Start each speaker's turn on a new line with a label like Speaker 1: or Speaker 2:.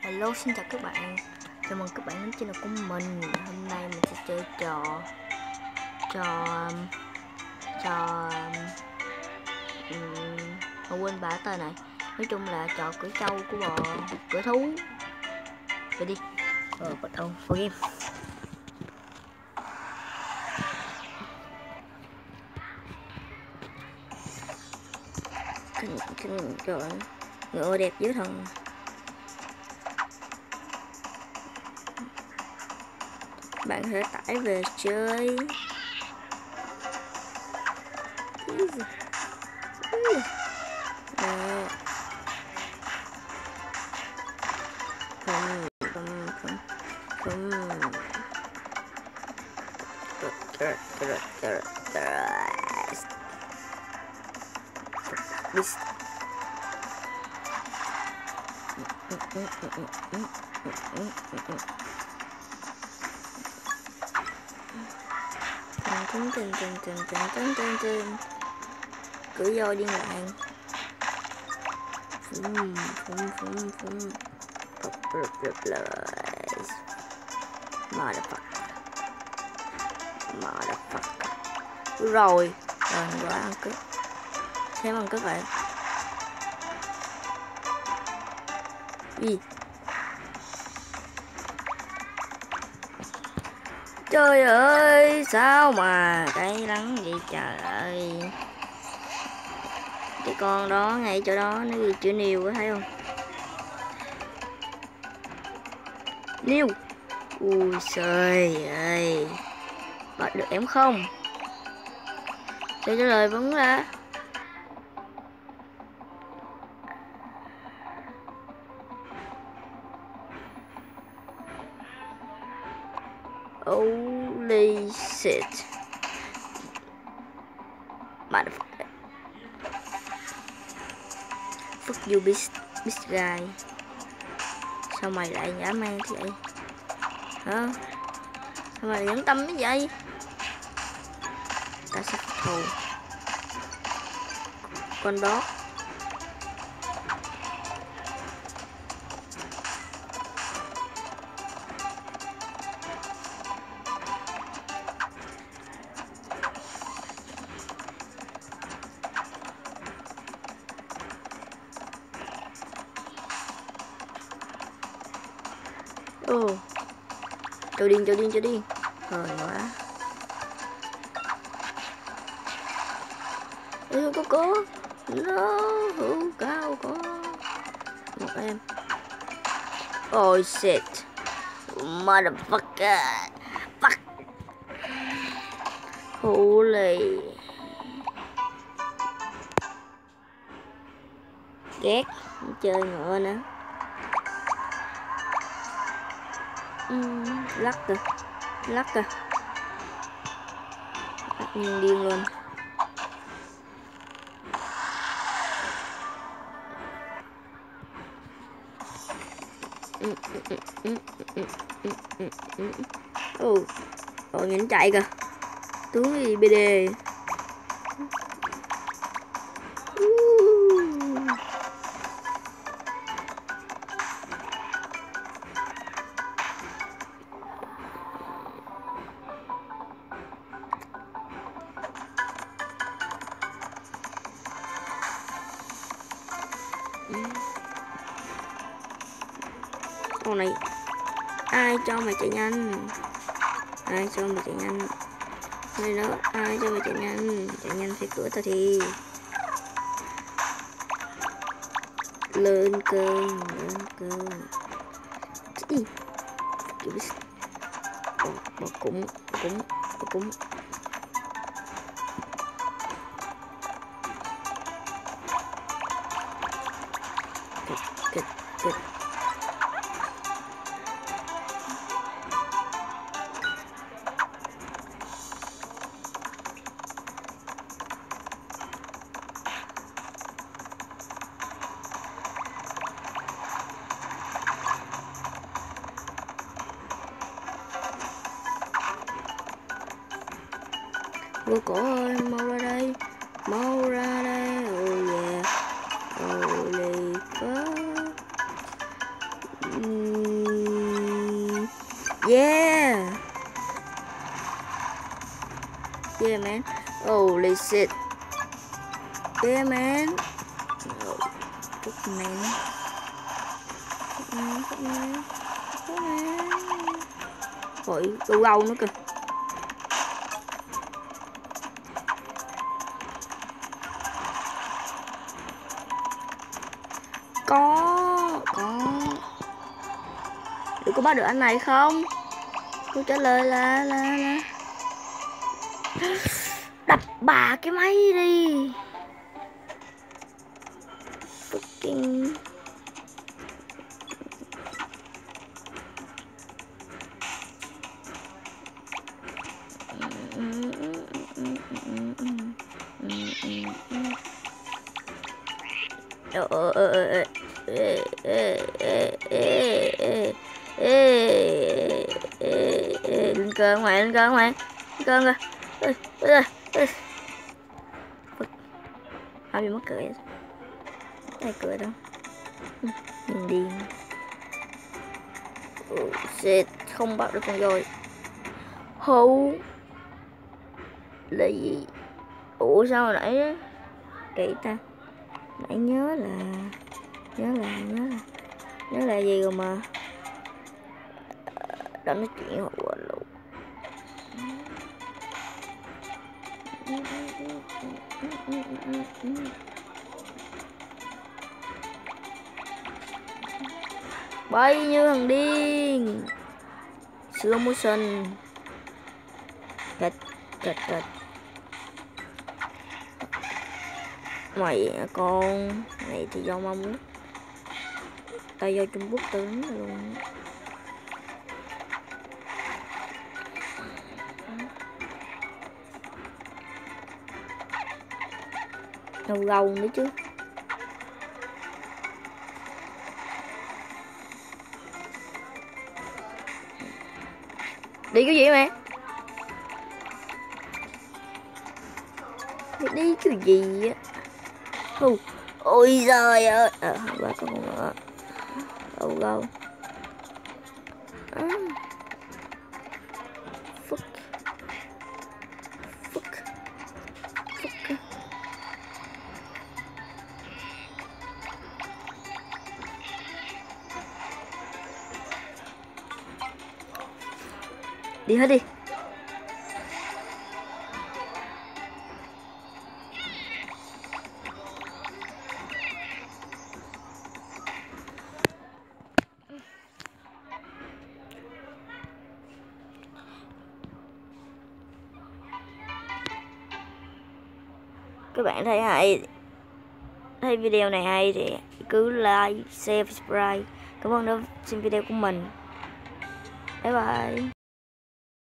Speaker 1: Hello, xin chào các bạn. Chào mừng các bạn đến channel của mình. Hôm nay mình sẽ chơi trò mà quên bả tên này. Nói chung là trò cưỡi trâu của bò, cưỡi thú. Vậy đi. Bắt đầu vào game. Trời, ngựa đẹp dữ thần. Bạn có thể tải về chơi. Cứ vô điên loạn. Motherfucker. Rồi quá ăn cướp. Xem ăn cướp vậy. Gì? Trời ơi, sao mà cay đắng vậy trời ơi. Cái con đó ngay chỗ đó nó ghi chữ niêu có thấy không? Niêu. Ui trời ơi. Bắt được em không? Câu trả lời vẫn là holy shit. Motherfucker. Fuck you bitch guy. Sao mày lại nhã man thế vậy? Hả? Sao mày nhẫn tâm cái vậy? Ta sẽ thù con đó. Cho điên Hời quá. Ê, có nó hữu cao có một em. Oh shit. Motherfucker. Fuck. Holy. Ghét. Chơi ngựa nữa. Lắc kìa. Lắc nhiên điên luôn. Nhìn chạy kìa. Tướng gì BD. Con này ai cho mày chạy nhanh? Ai cho mày chạy nhanh? Đây nữa, ai cho mày chạy nhanh? Chạy nhanh phải cửa tao thì lên cơn. Ý. Bà cũng kịch. Vô cổ ơi, mau ra đây. Oh yeah. Holy fuck. Yeah. Yeah man. Holy shit. Yeah man. Oh, fuck man. Fuck man. Rồi gâu gâu nữa kìa. Có Để có bắt được anh này không? Câu trả lời là đập bà cái máy đi. Fucking lên cơn mày, lên cơn rồi không bị mắc cười, ai cười đâu, nhìn điên. Oh shit, không bắt được con voi. Hú là gì? Ủa sao hồi nãy á kỹ ta, nãy nhớ là gì rồi mà đã nói chuyện họ quên luôn. Bay như thằng điên. Slow motion. Kịch. Mày con này thì do mong lắm. Tao do Trung Quốc tao lắm luôn. Đầu gầu nữa chứ. Đi cái gì mẹ? Đi cái gì á? Ôi giời ơi. Ba con nữa. Đầu gầu. Fuck. Đi hết đi. Các bạn thấy video này hay thì cứ like, share, subscribe. Cảm ơn đã xem video của mình. Bye bye.